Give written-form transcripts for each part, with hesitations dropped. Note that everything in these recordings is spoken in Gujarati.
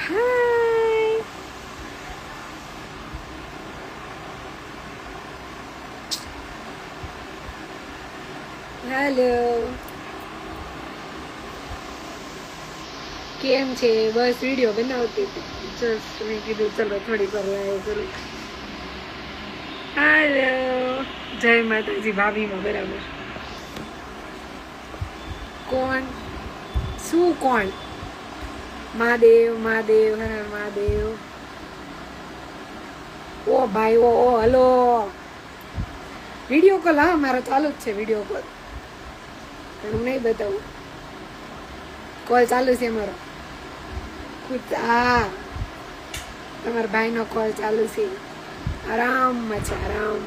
હાય. હેલો. કેમ છે? બસ વિડીયો બનાવતી હતી. જસ્ટ મેં કીધું ચલો થોડી વાર લાઈવ કરું. હેલો. જય માતાજી ભાભીમાં બરાબર. કોણ? શું કોણ? મહાદેવ મહાદેવ હર હર મહાદેવ. ઓ ભાઈ ઓ હલો. Video call? હા મારો ચાલુ જ છે વિડીયો કોલ. હું નહીં બતાવું. કોલ ચાલુ છે મારો. હા તમારા ભાઈનો કોલ ચાલુ છે. આરામમાં છે આરામ.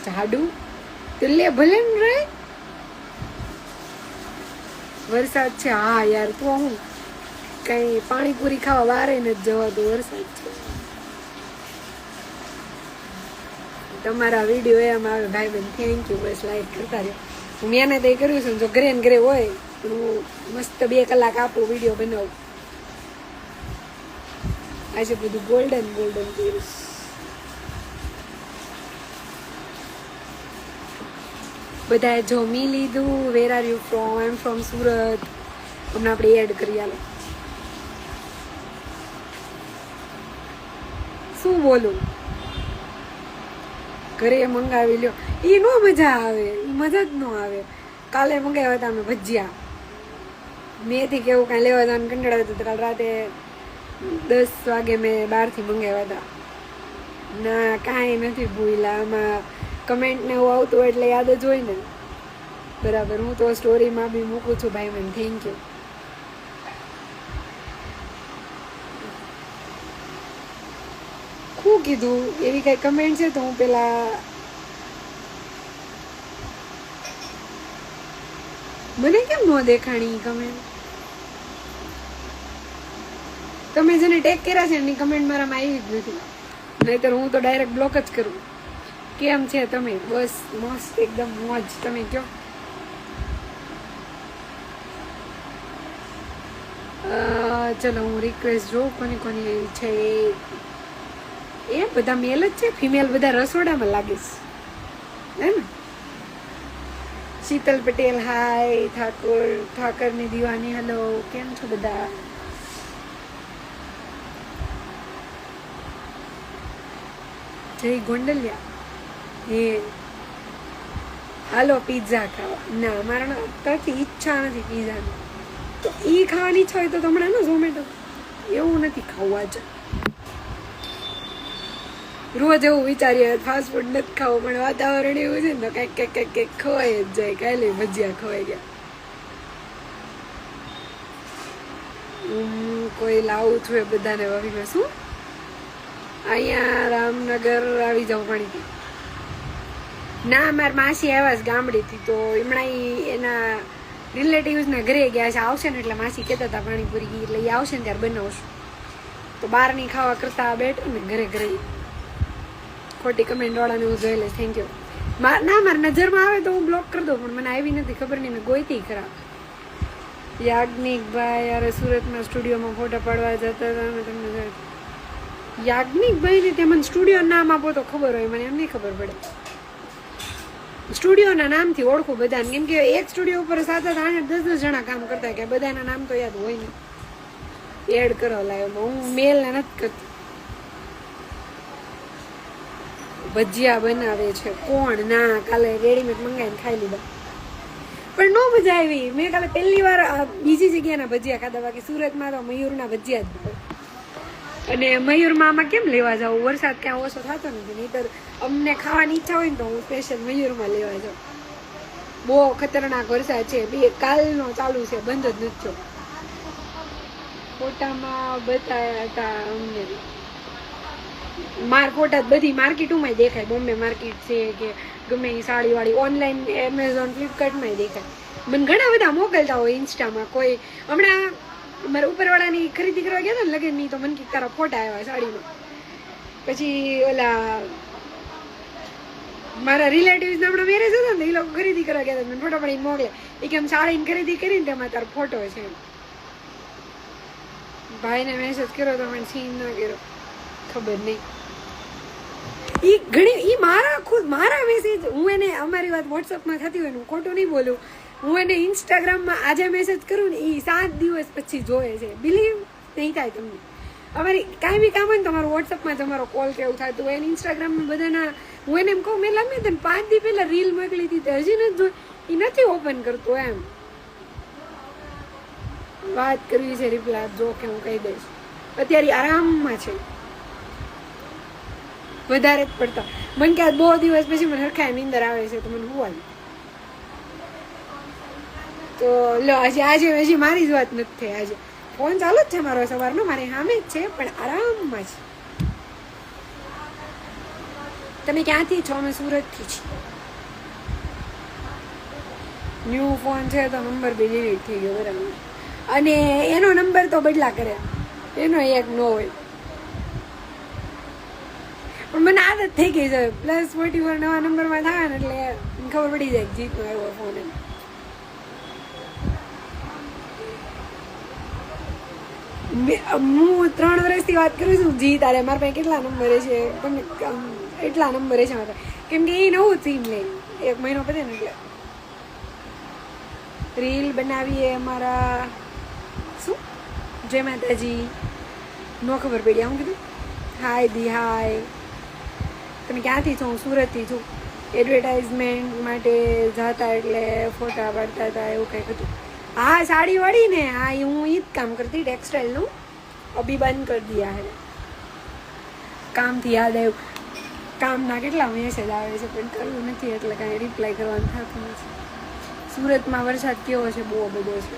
જાડુ તો લે ભલે ને રે. વરસાદ છે. હા યાર તો હું કઈ પાણીપુરી ખાવા વારે નથી જવાતું. વરસાદ છે. તમારા વિડીયો એમ આવે ભાઈ બેન. Thank you. બસ લાઈક કરતા રહ્યો. હું મહેનત એ કર્યું છું. જો ઘરે ને ઘરે હોય હું મસ્ત 2 કલાક આપું વિડીયો બનાવું. આજે બધું ગોલ્ડન ગોલ્ડન કર્યું. બધાએ જમી લીધું. Where are you from? I am from Surat. હમણાં આપણે એડ કરી આલો. શું બોલું? ઘરે મંગાવી લ્યો. એ નો મજા આવે. એ મજા જ ન આવે. કાલે મંગાવ્યા હતા અમે ભજીયા. મેથી કેવું કાંઈ લેવા જવાનું કંટાળા હતા. કાલ રાતે 10 વાગે મેં બહારથી મંગાવ્યા હતા. ના કાંઈ નથી ભૂલા. આમાં કમેન્ટ ને એવું આવતું હોય એટલે યાદ જ હોય ને. બરાબર. હું તો સ્ટોરીમાં બી મૂકું છું ભાઈ મને. Thank you. શું કીધું? એવી કઈ કમેન્ટ છે તો હું પેલા મને કેમ ન દેખાણી કમેન્ટ? તમે જેને ટેગ કર્યા છે એની કમેન્ટ મારામાં આવી જ નથી. નહીતર હું તો ડાયરેક્ટ બ્લોક જ કરું. કેમ છે તમે? બસ મસ્ત એકદમ મોજ. તમે કયો? ચલો હું રિક્વેસ્ટ જોઉં કોની કોની એવી છે. એ બધા મેલ જ છે. ફિમેલ બધા રસોડામાં લાગીશ હે ને? શીતલ પટેલ હાય. ઠાકરની દીવાની હેલો. કેમ છો બધા? જય ગોંડલિયા. હે હાલો પિઝા ખાવા. ના મારા અત્યારથી ઈચ્છા નથી પિઝાની. તો ઈ ખાવાની ઈચ્છા હોય તો હમણાં ને ઝોમેટો એવું નથી ખાવું. આજે રોજ એવું વિચારીએ ફાસ્ટ ફૂડ નથી ખાવું પણ વાતાવરણ એવું છે ને કંઈક કંઈક કંઈક કંઈક ખવાઈ જ જાય. કાલે ભજીયા ખવાઈ ગયા. કોઈ લાવું છું એ બધાને વહીમાં. શું અહીંયા રામનગર આવી જાવ પાણીથી? ના મારા માસી આવ્યા છે ગામડેથી. તો હમણાં એના રિલેટિવ્સના ઘરે ગયા છે. આવશે ને એટલે માસી કહેતા હતા પાણીપુરી એટલે એ આવશે ને ત્યારે બનાવશું. તો બહારની ખાવા કરતા બેઠું ને ઘરે ઘરે. ખોટી કમેન્ટ વાળાને હું જોઈ લઈશ. Thank you. ના મારા નજરમાં આવે તો હું બ્લોક કરી દઉં પણ મને આવી નથી. ખબર નહીં મેં ગોઈતી ખરા. યાજ્ઞિકભાઈ યાર સુરતમાં સ્ટુડિયોમાં ફોટા પાડવા જતા હતા અમે તમને. યાજ્ઞિકભાઈ ને તે મને સ્ટુડિયો નામ આપો તો ખબર હોય. મને એમ નહીં ખબર પડે. સ્ટુડિયોના નામથી ઓળખું બધાને. કેમ કે એક સ્ટુડિયો ઉપર 7 8 10 જણા કામ કરતા કે બધાના નામ તો યાદ હોય નહીં. એડ કરો લાઈવમાં. હું મેલ ને નથી કરતી. ભજીયા બનાવે છે કોણ? ના કાલે રેડીમેડ મંગાવીને ખાઈ લીધા પણ નો મજા આવી. મેં કાલે પહેલી વાર બીજી જગ્યાના ભજીયા ખાધા. બાકી સુરતમાં તો મયુરના ભજીયા જ ભાવે. અને મયુરમાં આમાં કેમ લેવા જાઉં? વરસાદ ક્યાં ઓછો થતો નથી. નહીતર અમને ખાવાની ઈચ્છા હોય ને તો હું સ્પેશિયલ મયુરમાં લેવા જાઉં. બહુ ખતરનાક વરસાદ છે. કાલનો ચાલુ છે. બંધ જ નથી થયો. ફોટામાં બતાવ્યા હતા અમને. ફોટા બધી માર્કેટોમાં દેખાય. બોમ્બે માર્કેટ છે કે ગમે એ સાડીવાળી ઓનલાઈન એમેઝોન ફ્લિપકાર્ટમાં દેખાય. મને ઘણા બધા મોકલતા હોય ઇન્સ્ટામાં. કોઈ હમણાં મારા ઉપરવાળાની ખરીદી કરવા ગયા હતા ને લગનની તો મને તારા ફોટા આવ્યા સાડીમાં. પછી ઓલા મારા રિલેટિવ્સ હમણાં મેરેજ હતા ને એ લોકો ખરીદી કરવા ગયા હતા. મને ફોટો પડીને મોકલે. એ કે આમ સાડીની ખરીદી કરીને તેમાં તારો ફોટો છે. ભાઈને મેસેજ કર્યો તો મને સીન ના કર્યો, ખબર નહીં. ઈ ઘણી ઈ મારા મેસેજ હું એને અમારી વાત વોટ્સઅપમાં થતી હોય ને હું ખોટું નહીં બોલું, હું એને ઇન્સ્ટાગ્રામમાં આજે મેસેજ કરું ને એ 7 દિવસ પછી જોવે છે. બિલીવ નહીં થાય તમને. અમારી કાંઈ બી કામ હોય ને તમારું વોટ્સઅપમાં તમારો કોલ કે એવું થતું હોય એને ઇન્સ્ટાગ્રામમાં બધાના હું એને એમ કહું મેં લાગે તને 5 દી પહેલા રીલ મોકલી હતી તે હજી નથી જોઈ, એ નથી ઓપન કરતો. એમ વાત કરવી છે રિપ્લાય આપજો કે હું કહી દઈશ. અત્યારે આરામમાં છે વધારે જ પડતા. મને કે બહુ દિવસ પછી મને હરખાય નીંદર આવે છે તો મને હોવાનું તો લો આજે હજી મારી જ વાત નથી થઈ. આજે ફોન ચાલુ જ છે મારો સવારનો, મારી સામે જ છે પણ આરામમાં છે. તમે ક્યાંથી છો? અમે સુરતથી છીએ. ન્યૂ ફોન છે તો નંબર બી ડિલીટ થઈ ગયો બરાબર, અને એનો નંબર તો બદલા કરે, એનો એક નો હોય. પણ મને આદત થઈ ગઈ છે +44 નવા નંબરમાં થાય ને એટલે ખબર પડી જાય જીતનો આવ્યો ફોન એમ. હું 3 વર્ષથી વાત કરું છું જીત અરે મારા પાસે કેટલા નંબર છે પણ એટલા નંબર છે મારા, કેમ કે એ નવું સિમ લે 1 મહિનો પછી ને એટલે રીલ બનાવીએ અમારા શું જય માતાજી નો ખબર પડી. આવું કીધું હાય દી હાય. તમે ક્યાંથી છો? હું સુરતથી છું. એડવર્ટાઇઝમેન્ટ માટે જતા એટલે ફોટા પાડતા હતા એવું કંઈક હતું. હા સાડીવાળી ને, હા એ હું ઈ જ કામ કરતી ટેક્સટાઇલનું, અભી બંધ કરી દિયા હે. કામથી યાદ આવ્યું, કામના કેટલા મેસેજ આવે છે પણ કરવું નથી એટલે કાંઈ રિપ્લાય કરવાનું થતું નથી. સુરતમાં વરસાદ કેવો છે? બહુ બધો છે.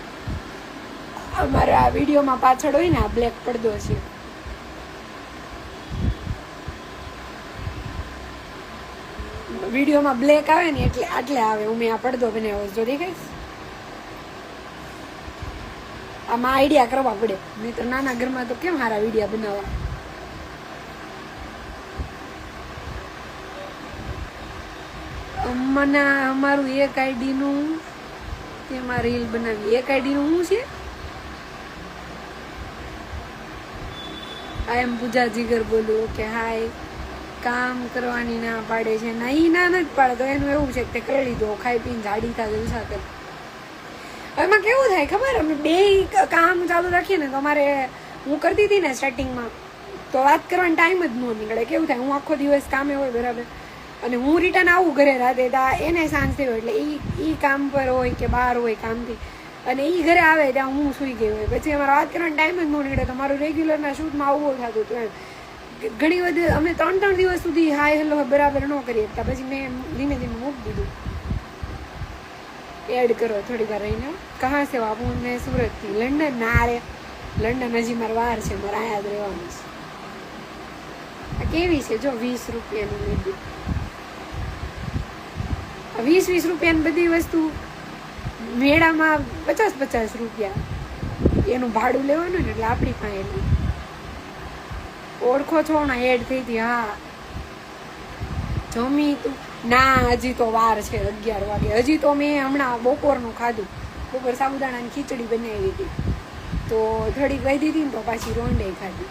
અમારા આ વિડીયોમાં પાછળ હોય ને આ બ્લેક પડદો છે, વિડીયોમાં બ્લેક આવે ને એટલે આટલે આવે. હું મેં આ પડદો બનાવ્યો જો દેખાય. આમાં આઈડિયા કરવા પડે, નહીં તો નાના ઘરમાં તો કેમ સારા વિડીયા બનાવવા. અમારું એક આઈડીનું તેમાં રીલ બનાવી. એક આઈડીનું શું છે? આઈ એમ પૂજા જીગર બોલું. ઓકે હાય. કામ કરવાની ના પાડે છે. નહીં ના નથી પાડે તો એનું એવું છે કે કરી લીધો, ખાઈ પીને જાડી થાય જલસા કરે. એમાં કેવું થાય ખબર, અમે બે કામ ચાલુ રાખીએ ને તો અમારે હું કરતી હતી ને સ્ટાર્ટિંગમાં તો વાત કરવાનો ટાઈમ જ ન નીકળે. કેવું થાય હું આખો દિવસ કામે હોય બરાબર, અને હું રિટર્ન આવું ઘરે રાતે એને સાંજ થઈ હોય એટલે એ કામ પર હોય કે બહાર હોય કામથી, અને એ ઘરે આવે ત્યાં હું સૂઈ ગઈ હોય. પછી અમારે વાત કરવાનો ટાઈમ જ ન નીકળે તો મારું રેગ્યુલરના શૂટમાં આવું થતું હતું એમ. ઘણી બધી અમે 3 દિવસ સુધી હાય હેલો બરાબર ન કરી શકતા. પછી મેં ધીમે ધીમે મૂકી દીધું. એડ કરો થોડી વાર રહીને. કહા છે બાપુ? મેં સુરતથી. લંડન ના રે, લંડન હજી મારે વાર છે, મારે આયા જ રહેવાનું છે. આ કેવી છે જો 20 રૂપિયાની લીધી. 20 રૂપિયાની બધી વસ્તુ મેળામાં 50 રૂપિયા એનું ભાડું લેવાનું ને એટલે આપણી પાસે ઓળખો છો ને એડ થઈ હતી. હા જમી તું ના, હજી તો વાર છે 11 વાગે. હજી તો મેં હમણાં બપોરનું ખાધું. બપોર સાબુદાણાની ખીચડી બનાવી હતી તો થોડીક વહી દીધી ને તો પાછી રોંડે ખાધી.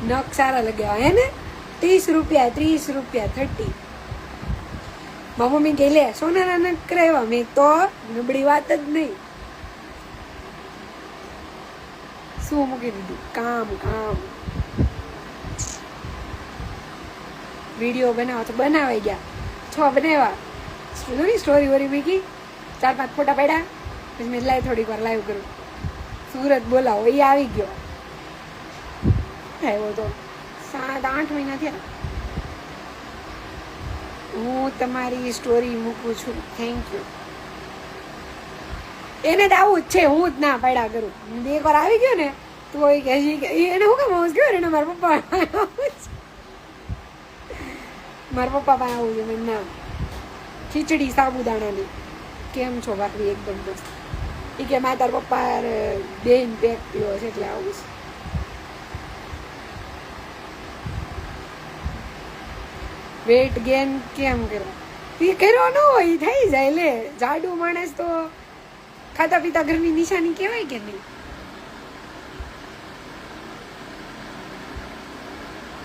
નખ સારા લગ્યા હે ને. 30 રૂપિયા 30 મમ્મી કે લે સોનાના નખ કરાવ્યા. મેં તો નબળી વાત જ નહીં, શું મૂકી દીધું કામ. વિડીયો બનાવો તો બનાવાઈ ગયા 6 બનાવ્યા. સ્ટોરી વોરી મૂકી 4-5 ફોટા પાડ્યા. પછી મેં લાઈવ થોડીક વાર લાઈવ કરું. સુરત બોલાવો એ આવી ગયો. આવ્યો તો 7-8 મહિના થયા. હું તમારી સ્ટોરી મૂકું છું, થેન્ક યુ. એને તો આવું જ છે, હું જ ના પાડ્યા કરું. એક વાર આવી ગયો ને તો હજી એને શું કામ આવું ગયો ને મારા પપ્પા પાસે આવું છે. મેં ના ખીચડી સાબુદાણાની. કેમ છો ભાભી? એકદમ મસ્ત. એ કે મા તાર પપ્પા બેન પેક પીવો છે એટલે આવું છે. વેટ ગેન કેમ કરવા? એ કર્યો ન હોય થઈ જાય. લે જાડુ માણસ તો ખાતા પીતા ઘરની નિશાની કહેવાય કે નહીં?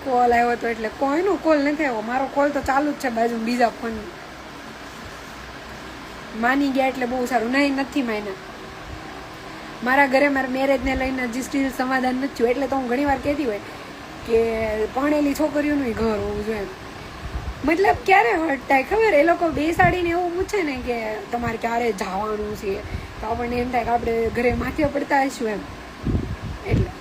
કોલ આવ્યો હતો એટલે કોઈનો કોલ નથી આવ્યો, મારો કોલ તો ચાલુ જ છે બાજુ બીજા ફોન. માની ગયા એટલે બહુ સારું. નહીં, નથી માન્યા. મારા ઘરે મારા મેરેજને લઈને હજી સ્ટીલ સમાધાન નથી થયું, એટલે તો હું ઘણી વાર કહેતી હોય કે ભણેલી છોકરીઓનું ઘર હોવું જોઈએ. મતલબ ક્યારે હર્ટ થાય ખબર, એ લોકો બેસાડીને એવું પૂછે ને કે તમારે ક્યારે જવાનું છે, તો આપણને એમ થાય કે આપણે ઘરે માથે પડતા હશું એમ. એટલે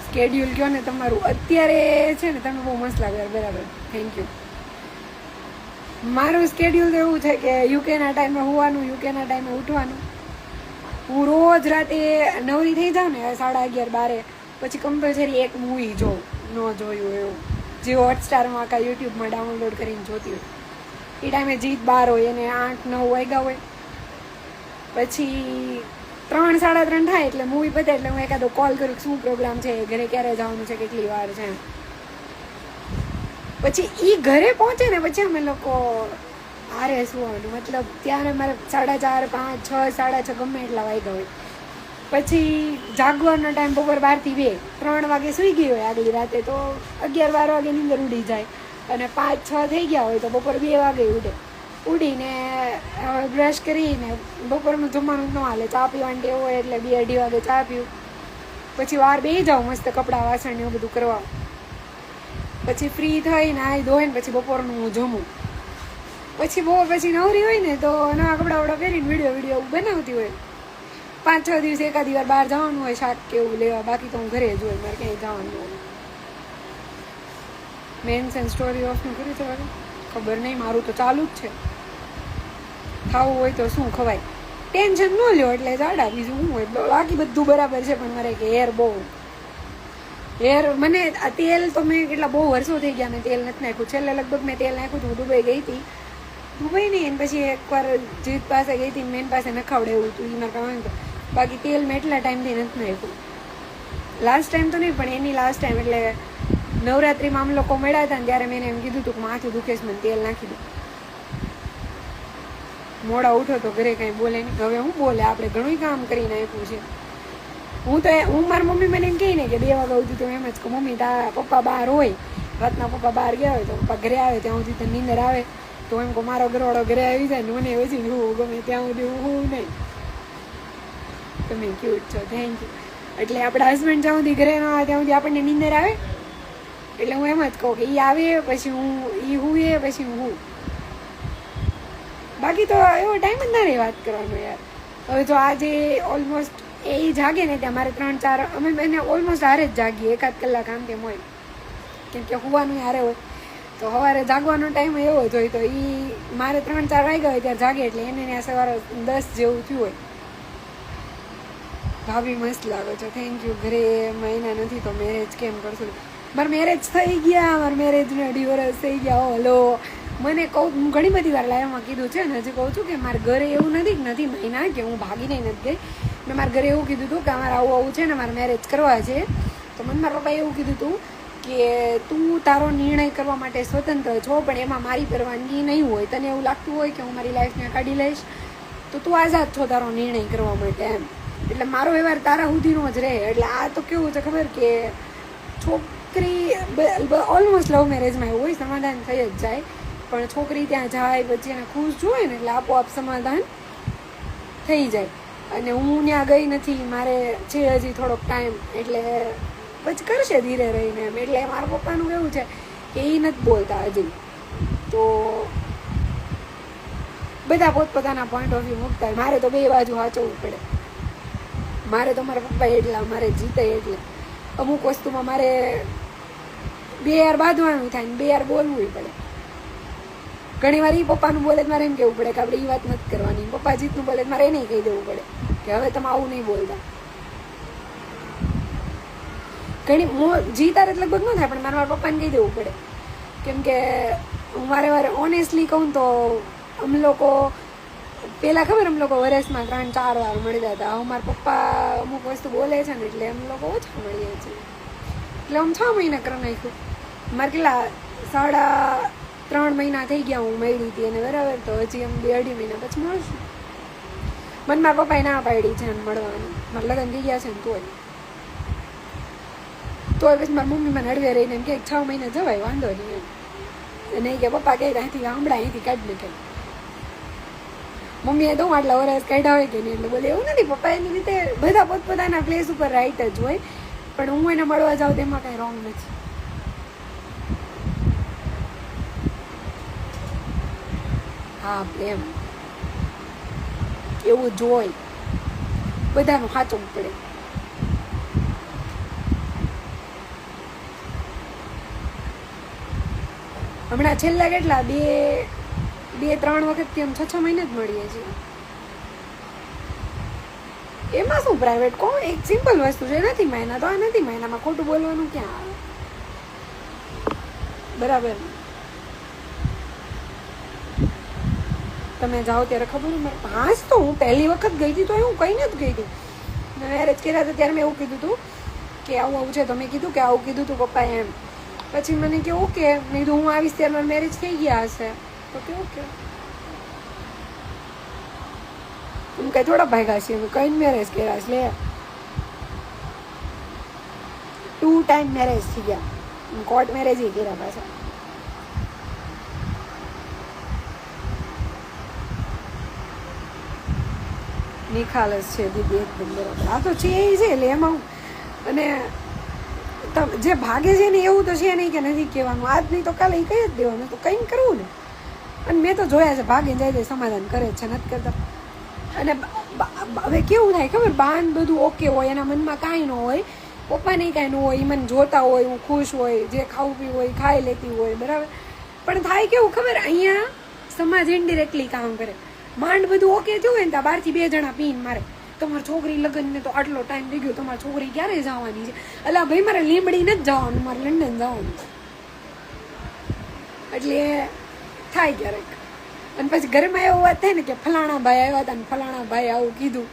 સ્કેડ્યુલ કહો ને તમારું અત્યારે છે ને, તમે બહુ મસ્ત લાગે. બરાબર, થેન્ક યુ. મારું સ્કેડ્યુલ તો એવું છે કે યુકેના ટાઈમે હોવાનું, યુકેના ટાઈમે ઉઠવાનું. હું રોજ રાતે નવરી થઈ જાઉં ને 11:30-12, પછી કમ્પલસરી એક મૂવી જોઉં, ન જોયું એવું, જે હોટસ્ટારમાં કાં યુટ્યુબમાં ડાઉનલોડ કરીને જોતી હોય. એ ટાઈમે જીત 12 હોય, એને 8-9 વાગ્યા હોય. પછી 3-3:30 થાય એટલે મૂવી પતે એટલે હું એકાદો કોલ કરું શું પ્રોગ્રામ છે, ઘરે ક્યારે જવાનું છે, કેટલી વાર છે. પછી એ ઘરે પહોંચે ને પછી અમે લોકો હારે સુવાનું, મતલબ ત્યારે મારે 4:30, 5, 6, 6:30 ગમે એટલા વાગ્યા હોય. પછી જાગવાનો ટાઈમ બપોર 12 થી 2, 3 વાગે સૂઈ ગઈ હોય આગલી રાતે તો 11-12 વાગે નીંદર ઉડી જાય, અને 5-6 થઈ ગયા હોય તો બપોર 2 વાગે ઉડીને બ્રશ કરીને બપોરનું જમવાનું ન હાલે, ચા પીવાની ટેવ હોય એટલે 2-2:30 વાગે ચા પીવું. પછી વાર બેસી જાઉં મસ્ત કપડાં વાસણ એવું બધું કરવા. પછી ફ્રી થઈ નાહી ધોઈને પછી બપોરનું હું જમું. પછી બપોર પછી નવરી હોય ને તો નવા કપડાં પહેરીને વિડીયો બનાવતી હોય. 5-6 દિવસે એકાદી વાર બહાર જવાનું હોય શાક કે એવું લેવા, બાકી તો હું ઘરે જ હોય, મારે ક્યાંય જવાનું હોય. મેન્શન સ્ટોરી ઓફનું કર્યું છે ખબર નહીં, મારું તો ચાલુ જ છે. ખાવું હોય તો શું ખવાય, ટેન્શન ન લ્યો એટલે જાડા, બીજું શું હોય. બાકી બધું બરાબર છે, પણ મારે કે હેર મને તેલ તો મેં કેટલા બહુ વર્ષો થઈ ગયા મેં તેલ નથી નાખ્યું. છેલ્લે લગભગ મેં તેલ નાખ્યું હતું દુબઈ ગઈ હતી, દુબઈ નહીં એને પછી એકવાર જીત પાસે ગઈ હતી, મેન પાસે નખાવડે એવું હતું, એ મારે કહેવાનું તો. બાકી તેલ મેં એટલા ટાઈમથી નથી નાખ્યું. લાસ્ટ ટાઈમ તો નહીં, પણ એની લાસ્ટ ટાઈમ એટલે નવરાત્રિમાં આમ લોકો મળ્યા હતા ને ત્યારે મેં એમ કીધું હતું કે માથું દુખે છે, મને તેલ નાખી દઉં. મોડા ઉઠો તો ઘરે કાંઈ બોલે નહીં. હવે હું બોલે, આપણે ઘણું કામ કરીને આપ્યું છે. હું મારી મમ્મી મને એમ કહે ને કે 2 વાગ્યા સુધી તો એમ જ કે મમ્મી તારા પપ્પા બહાર હોય, રાતના પપ્પા બહાર ગયા હોય તો પપ્પા ઘરે આવે ત્યાં સુધી તો નીંદર આવે, તો એમ કહું મારો ઘરવાળો ઘરે આવી જાય ને મને પછી હું ગમે ત્યાં સુધી હું નહીં. તમે ક્યુટ છો, થેન્ક યુ. એટલે આપણા હસબન્ડ જ્યાં સુધી ઘરે ન આવે ત્યાં સુધી આપણને નીંદર આવે, એટલે હું એમ જ કહું કે એ આવે પછી એ હુએ પછી હું. બાકી તો એવો ટાઈમ જ ના રહે વાત કરવાનો યાર. હવે જો આજે ઓલમોસ્ટ એ જાગે ને ત્યાં મારે 3-4 અમે એને ઓલમોસ્ટ હારે જ જાગીએ, 1-1 કલાક આમ તેમ હોય, કેમ કે હોવાનું હારે હોય. તો સવારે જાગવાનો ટાઈમ એવો જ હોય, તો એ મારે 3-4 વાગ્યા હોય ત્યારે જાગે, એટલે એને ત્યાં સવારે 10 જેવું થયું હોય. ભાભી મસ્ત લાગો છો, થેન્ક યુ. ઘરે મહિના નથી તો મેરેજ કેમ કરશું? મારા મેરેજ થઈ ગયા, મારા મેરેજને 2.5 વર્ષ થઈ ગયા. હલો, મને કહું, હું ઘણી બધી વાર લાઈવમાં કીધું છે ને હજી કહું છું કે મારા ઘરે એવું નથી મહિના કે હું ભાગીને નથી ગઈ. મેં મારા ઘરે એવું કીધું હતું કે અમારે આવું છે ને મારે મેરેજ કરવા છે, તો મને મારા પપ્પાએ એવું કીધું હતું કે તું તારો નિર્ણય કરવા માટે સ્વતંત્ર છો, પણ એમાં મારી પરવાનગી નહીં હોય. તને એવું લાગતું હોય કે હું મારી લાઈફને કાઢી લઈશ તો તું આઝાદ છો તારો નિર્ણય કરવા માટે એમ. એટલે મારો વ્યવહાર તારા સુધીનો જ રહે. એટલે આ તો કેવું છે ખબર કે છોકરી ઓલમોસ્ટ લવ મેરેજમાં એવું હોય, સમાધાન થઈ જ જાય, પણ છોકરી ત્યાં જાય પછી એને ખુશ જોઈએ ને એટલે આપોઆપ સમાધાન થઈ જાય. અને હું ત્યાં ગઈ નથી, મારે છે હજી થોડોક ટાઈમ, એટલે પછી કરશે ધીરે રહીને એમ. એટલે મારા પપ્પાનું એવું છે કે એ નથી બોલતા હજી, તો બધા પોતપોતાના પોઈન્ટ ઓફ વ્યૂ મૂકતા હોય. મારે તો 2 બાજુ વાંચવું પડે. મારે તો મારા પપ્પા એટલા, મારે જીતે એટલે અમુક વસ્તુમાં મારે 2 વાર બાંધવાનું થાય ને 2 વાર બોલવું પડે. ઘણી વાર એ પપ્પાનું બોલે મારે એમ કહેવું પડે કે આપણે એ વાત નથી કરવાની, પપ્પા જીતનું બોલે મારે એને કહી દેવું પડે કે હવે તમે આવું નહીં બોલતા. ઘણી જીતાર એટલે લગભગ ન થાય, પણ મારા પપ્પાને કહી દેવું પડે, કેમ કે હું વારે ઓનેસ્ટલી કહું તો અમે લોકો પહેલાં ખબર અમે લોકો વર્ષમાં 3-4 વાર મળતા હતા. હવે મારા પપ્પા અમુક વસ્તુ બોલે છે ને એટલે અમે લોકો ઓછા મળીએ છીએ. એટલે આમ 6 મહિના કરી નાખ્યું. મારે કેટલા 3.5 મહિના થઈ ગયા હું મળી હતી એને, બરાબર, તો હજી એમ 2-2.5 મહિના પછી મળશું. મને મારા પપ્પાએ ના પાડી છે એમ મળવાનું, મારા લગ્ન થઈ ગયા છે ને તોય. તો પછી મારી મમ્મી મને હળવે રહીને એમ કે 6 મહિના જવાય વાંધો નહીં એમ નહીં કે પપ્પા કે અહીંથી ગામડા અહીંથી કાઢી નાખે મમ્મીએ તો આટલા વર્ષ કાઢ્યા હોય કે નહીં એટલે બોલે એવું નથી પપ્પા એની રીતે બધા પોતપોતાના પ્લેસ ઉપર રાઈટ જ હોય પણ હું એને મળવા જાઉં તેમાં કાંઈ રોંગ નથી હા પ્રેમ એવું જોઈ બધાનું સાચું પડે હમણાં છેલ્લા કેટલા 2-3 વખતથી આમ 6 મહિના જ મળીએ છીએ એમાં શું પ્રાઇવેટ કહો એક સિમ્પલ વસ્તુ છે નથી મહિના તો આ નથી મહિનામાં ખોટું બોલવાનું ક્યાં આવે બરાબર તમે જાઓ ત્યારે ખબર મારે પાંચ તો હું પહેલી વખત ગઈ હતી તો હું કઈ નથી ગઈ હતી મેરેજ કર્યા હતા ત્યારે મેં એવું કીધું હતું કે આવું આવું છે તો મેં કીધું કે આવું કીધું હતું પપ્પાએ એમ પછી મને કે ઓકે મેં કીધું હું આવીશ ત્યારે મારા મેરેજ થઈ ગયા હશે તો કે ઓકે હું કઈ થોડા ભાગ્યા છીએ અમે કઈ મેરેજ કર્યા છે લે 2 ટાઈમ મેરેજ થઈ ગયા કોર્ટ મેરેજ કર્યા પાછા નિખાલસ છે દીદી એકદમ બરાબર આ તો છે એ છે એટલે એમાં અને જે ભાગે છે ને એવું તો છે નહીં કે નથી કહેવાનું આજ નહીં તો કાલે કહી જ દેવાનું તો કંઈ કરવું ને અને મેં તો જોયા છે ભાગીને જાય સમાધાન કરે છે નથી કરતા અને હવે કેવું થાય ખબર બાન બધું ઓકે હોય એના મનમાં કાંઈ ન હોય પપ્પાને કાંઈ ન હોય એ મને જોતા હોય હું ખુશ હોય જે ખાવું પીવું હોય ખાઈ લેતી હોય બરાબર પણ થાય કેવું ખબર અહીંયા સમાજ ઇનડિરેક્ટલી કામ કરે માંડ બધું ઓકે થયું હોય ને ત્યાં બહારથી 2 જણા પીને મારે તમારી છોકરી લગ્નને તો આટલો ટાઈમ થઈ ગયો તમારી છોકરી ક્યારે જવાની છે અલા ભાઈ મારે લીંબડી નથી જવાનું મારે લંડન જવાનું એટલે થાય ક્યારેક અને પછી ઘરમાં એવું વાત થાય ને કે ફલાણા ભાઈ આવ્યા હતા ને ફલાણા ભાઈ આવું કીધું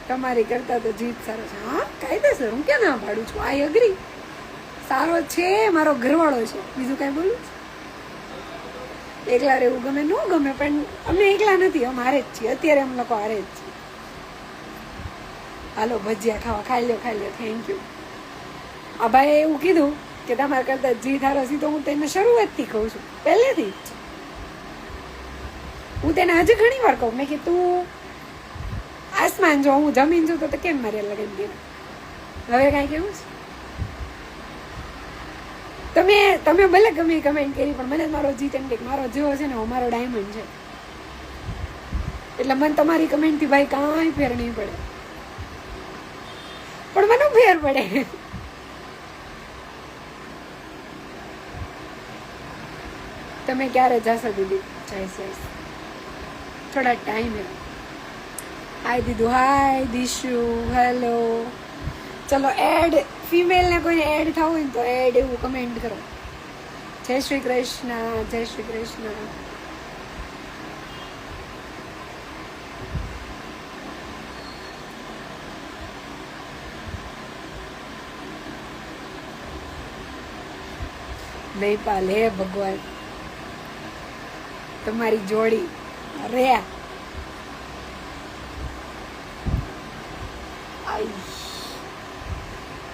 તમારી કરતા તો જીત સારો છે હા કાયદેસર હું ક્યાં ના પાડું છું આઈ અગ્રી સારો છે મારો ઘરવાળો છે બીજું કાંઈ બોલું એકલા રહેવું ગમે ન ગમે પણ અમને એકલા નથી અમે હારે જ છીએ અત્યારે અમે લોકો હારે જ છીએ હાલો ભજીયા ખાવા ખાઈ લો થેન્ક યુ આ ભાઈએ એવું કીધું કે તમારા કરતા જીત હારો છે તો હું તેને શરૂઆતથી કહું છું પહેલેથી જ હું તેને હજી ઘણી વાર કહું મેં કે તું આસમાન જો હું જમીન છું તો કેમ મારે લગન દીધા હવે કાંઈ કેવું છે તમે ભલે ગમે કમેન્ટ કરી પણ મને મારો જીત એમ કે મારો જેવો છે ને મારો ડાયમંડ છે એટલે મને તમારી કમેન્ટ થી ભાઈ કાંઈ ફેર નહીં પડે પણ મને ફેર પડે તમે ક્યારે જશો દીદી જઈશ થોડા ટાઈમ હાય દીધું હાય દિશુ હેલો ચલો એડ ફિમેલ ને કોઈને એડ થવું હોય ને તો એડ એવું કમેન્ટ કરો જય શ્રી કૃષ્ણ નહીં પાલે ભગવાન તમારી જોડી રે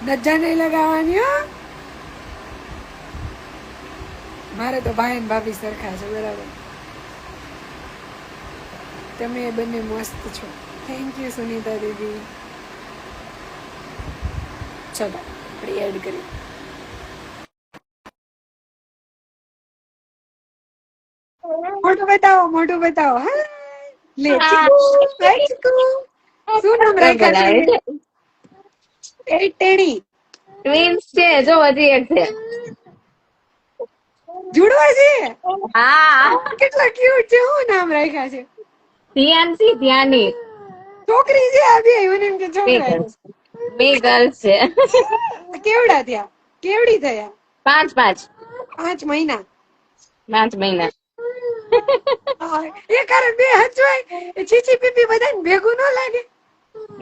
નજા નહીં લગાવવાની હો મારે તો ભાઈ અને ભાભી સરખા છે બરાબર તમે બંને મસ્ત છો થેન્ક યુ સુનીતા દીદી ચલો આપણે એડ કરી મોઢું બતાવો હા લે ચીકુ શું નામ રાખ્યા છે એ ટેણી ટ્વિન્સ છે જો હજી એક છે જુડવા છે હા કેટલા ક્યુટ છે શું નામ રાખ્યા છે ધ્યાનથી ધ્યાની છોકરી છે આ બે મને એમ કે છોકરા બે ગર્લ્સ છે કેવડા થયા કેવડી થયા 5 મહિના 5 મહિના એ કારણ બે હચવાય ચીચી પીપી બધાને ભેગું ન લાગે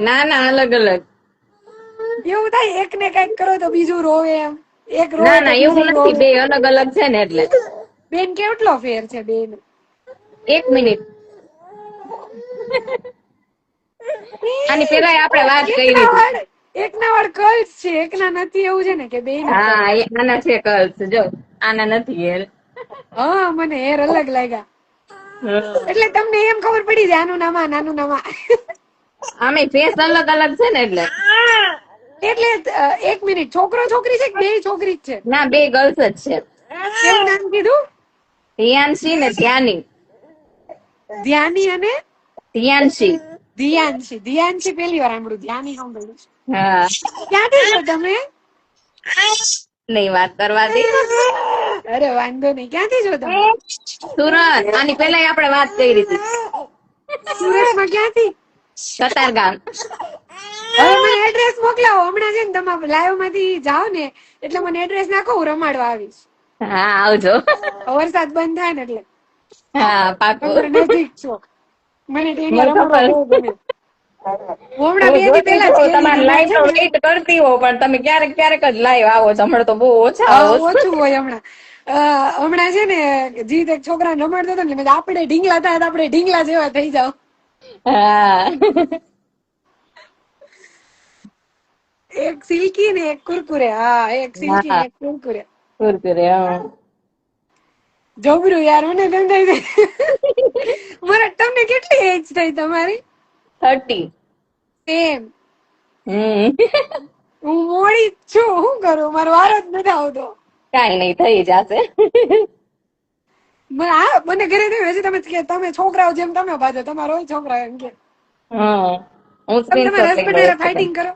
ના અલગ અલગ એવું થાય એક ને કઈક કરો તો બીજું રોવે એમ એક રોવે ના એવું નથી બે અલગ અલગ છે ને એટલે બેન કેટલો ફેર છે બેન 1 મિનિટ આની પેલા આપણે વાત કરી હતી એકના વાળ કર્લ્સ છે, એકના નથી, એવું છે ને કે બે ના કર્લ્સ? હા, આના છે કર્લ્સ, જો આના નથી હેર. હા, મને હેર અલગ લાગ્યા. એટલે તમને એમ ખબર પડી જાય આનું નામ આ, નાનું નામ આ. આમે ફેસ અલગ અલગ છે ને એટલે. એટલે એક મિનિટ, છોકરો છોકરી છે કે બે છોકરી જ છે? ના, બે ગર્લ્સ જ છે. કેવું નામ કીધું? રિયાન્શી ને ધ્યાની. ધ્યાની અને ધ્યાનશી. ધ્યાનશી. ધ્યાનશી પહેલી વાર સાંભળ્યું, ધ્યાની સાંભળ્યું. હા, ક્યાંથી છો તમે? નહીં વાત કરવા દે. અરે વાંધો નહીં, ક્યાંથી છો તમે? સુરત. આની પેલા આપણે વાત કરી હતી. સુરતમાં ક્યાંથી? કતારગામ. હવે મને એડ્રેસ મોકલાવો. હમણાં છે ને તમે લાઈવ માંથી જાઓ ને એટલે મને એડ્રેસ નાખો, હું રમાડવા આવીશ. હા, આવજો. વરસાદ બંધ થાય ને એટલે. હા, પાકું. તમારે નજીક છો, મને ટેડિયા મને રમાડવા ખબર. બહુ ગમે. હું હમણાં હું 2 દી જોતી પહેલા જ હોઉં ગયેલી તમારે હમણાં લાઈવ છે તો ને. વેઇટ કરતી હોઉં, પણ તમે ક્યારેક ક્યારેક જ લાઈવ આવો છો. હમણાં તો બહુ ઓછા હા, આવો છો. ઓછું હોય હમણાં. હમણાં છે ને જીત એક છોકરા રમાડતો હતો ને, મેં કીધું આપણે ઢીંગલા થાય તો આપણે ઢીંગલા જેવા થઈ જાવ. હા. એક સિલ્કી ને એક કુરકુરે. હા, એક સિલ્કી હા, ને એક કુરકુરે. કુરકુરે. હા. જબરું યાર, મને તેમ થાય છે. મારે તમને કેટલી એજ થઈ તમારી? 30. સેમ. હમ. હું મોડી જ છું, શું કરું, મારો વારો જ નથી આવતો. કાઈ નહીં, થઈ જશે. મને ઘરે થયું હજી તમે છોકરાઓ જેમ તમે બાજો, તમારો હોય છોકરા એમ કે હા, હું તમે સ્ક્રીનશોટ તમારા લઈ હસબન્ડ લઉં હારે એક સેકન્ડ. ફાઇટિંગ કરો.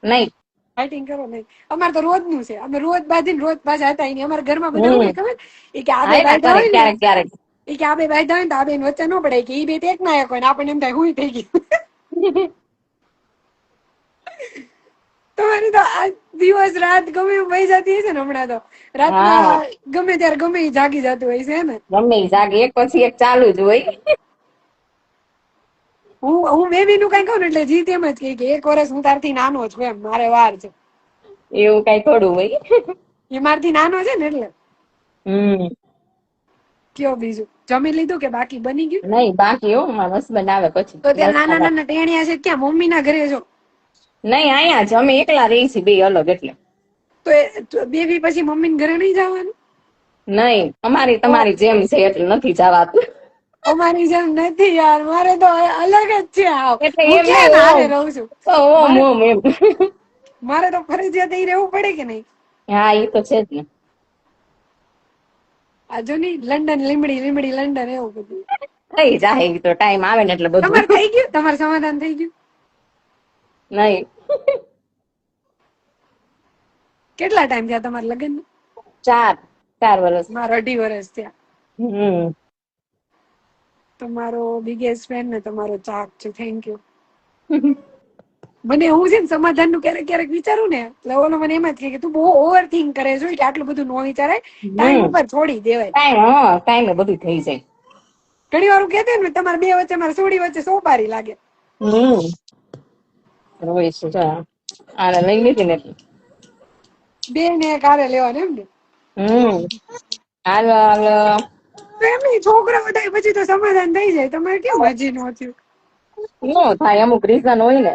નહીં. ફાઇટિંગ કરો નહીં. અમારે તો રોજ નું છે, અમે રોજ બાંધીને રોજ પાછા હતા નહીં. અમારા ઘરમાં બધા હું હમ. ખબર, એ કે આ બે હા, એના બાંધા કરે હોય ને, ક્યારેક ક્યારેક. એ કે આ બે બાંધા હોય ને તો આ બે વચ્ચે ન પડે, કે એ બે એક ના એક હોય ને આપણને એમ થાય હું થઈ ગયું. તમારી તો આ દિવસ રાત ગમે એમ વહી જતી હશે ને. હમણાં તો રાતના હા, ગમે ત્યારે ગમે એ જાગી જતું હોય છે ને. ગમે ઈ જાગે, એક પછી એક ચાલુ જ હોય. હું બેબી નું કઈ કહું ને એટલે જીત એમ જ કે એક વર્ષ હું તારથી નાનો છું, એમ મારે વાર છે. એવું કઈ થોડું હોય. એ મારથી નાનો છે ને એટલે. હમ. કયો બીજું, જમી લીધું કે બાકી બની ગયું? નહીં, બાકી હો, મારા હસબન્ડ આવે પછી તો ત્યાં 10 નાના વાગે. નાના ટેણિયા છે, ક્યાં મમ્મી ના ઘરે છો? નહીં, અહીંયા જ અમે એકલા રહી છીએ, બે અલગ એટલે. તો બેબી પછી મમ્મી ને ઘરે નહીં જવાનું? નહીં, અમારી તો તમારી જેમ છે એટલે નથી જવાતું. અમારી જેમ નથી યાર, મારે તો અલગ જ છે. આવ એટલે હું એમ ક્યાં નહીં, હારે ઓમ રહું છું. ઓમ મારે ઓમ એમ. મારે તો ફરજિયાત અહીં રહેવું પડે કે નહીં? હા, એ તો છે જ ને. આ જો ની લંડન લીમડી લીમડી લંડન એવું બધું. થઈ જાય, ઈ તો ટાઈમ આવે ને એટલે બધું. તમારે થઈ ગયું, તમારું સમાધાન થઈ ગયું? નહીં. કેટલા ટાઈમ થયા તમારા લગ્ન? 4 વર્ષ. મારા 2.5 વર્ષ થયા. હમ. તમારો બિગેસ્ટ ફેન ને તમારો ચાક છે, થેન્ક યુ. મને હું છે ને સમાધાન નું ક્યારેક ક્યારેક વિચારું ને એટલે ઓલો મને એમ જ કે તું બહુ ઓવર થિંક કરે છે, કે આટલું બધું નો વિચારાય, ટાઈમ હમ. ઉપર છોડી દેવાય. ટાઈમે બધું થઈ જાય. ઘણી વાર હું કહેતી ને તમારા બે વચ્ચે, મારા સોડી વચ્ચે સોપારી લાગે. હમ. હોય છે, આને લઈ લીધી ને. બે ને એક હારે લેવાનું એમ ને? હમ. હાલો હાલો. તો એમની છોકરાઓ થાય પછી તો સમાધાન થઈ જાય. તમારે કેમ હજી નો થયું? નો થાય, અમુક રીઝન હોય ને.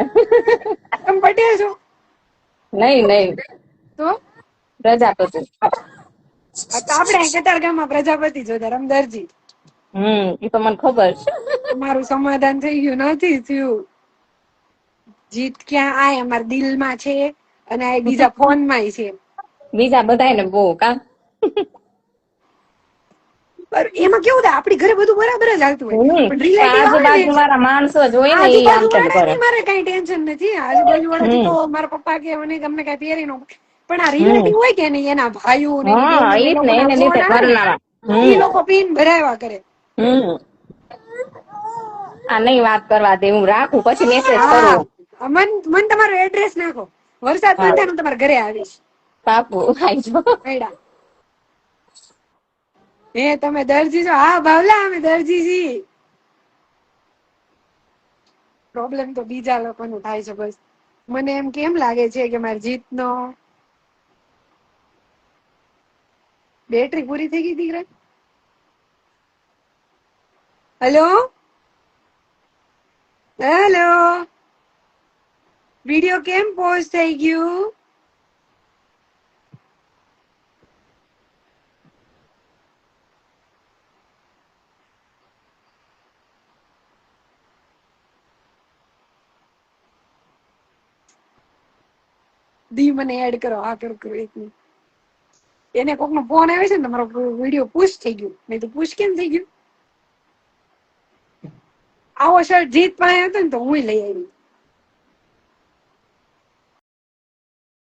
તમે પટેલ છો? નહીં નહીં, તો પ્રજાપતિ. આપણે કતારગામમાં પ્રજાપતિ છો, રમદરજી. એ તો મને ખબર છે. તમારું સમાધાન થઈ ગયું નથી થયું. જીત ક્યાં આય અમારા દિલમાં છે અને આ બીજા ફોનમાંય છે. બીજા બધાય ને બહુ કા. એમાં કેવું થાય, આપડી ઘરે બધું બરાબર જ હાલતું હોય, પણ રિલેટિવ આવે ને, આજુબાજુ વાળા માણસો જ હોય ને એ આમ આજુબાજુ તેમ કરે. વાળાની મારે કઈ ટેન્શન નથી. આજુબાજુ વાળાથી તો હમ. મારા પપ્પા કે મને તમને કઈ પહેરી નો, પણ આ હમ. રિલેટિવ હોય કે નહીં, એના ભાઈઓ ને એની હા, બહેનો ને ઈ એ જ લોકો ને, ના એને ફોન લીધે આવે ને, ઘરના. ઈ લોકો પીન ભરાવા કરે. હમ. આ નહીં વાત કરવા દે, હું રાખું પછી મેસેજ હા, કરું. મન તમારો એડ્રેસ નાખો, વરસાદ બંધ થાય ને તમારા ઘરે આવીશ. પાકું આઈજો. પૈડા હે તમે દરજી છો? હા ભાવલા, અમે દરજી છીએ. પ્રોબ્લેમ તો બીજા લોકોનું થાય છે બસ. મને એમ કેમ લાગે છે કે મારી જીતનો બેટરી પૂરી થઈ ગઈ દીકરા. Hello hello. વિડીયો કેમ પોસ્ટ થઈ ગયું? દી મને એડ કરો, આ કરો કરો એક મિનિટ. એને કોક નો ફોન આવે છે ને તમારો વિડીયો પુશ થઈ ગયું. નહીં તો પુશ કેમ થઈ ગયું? આવો શર્ટ જીત પાસે હતો ને તો હું લઈ આવી.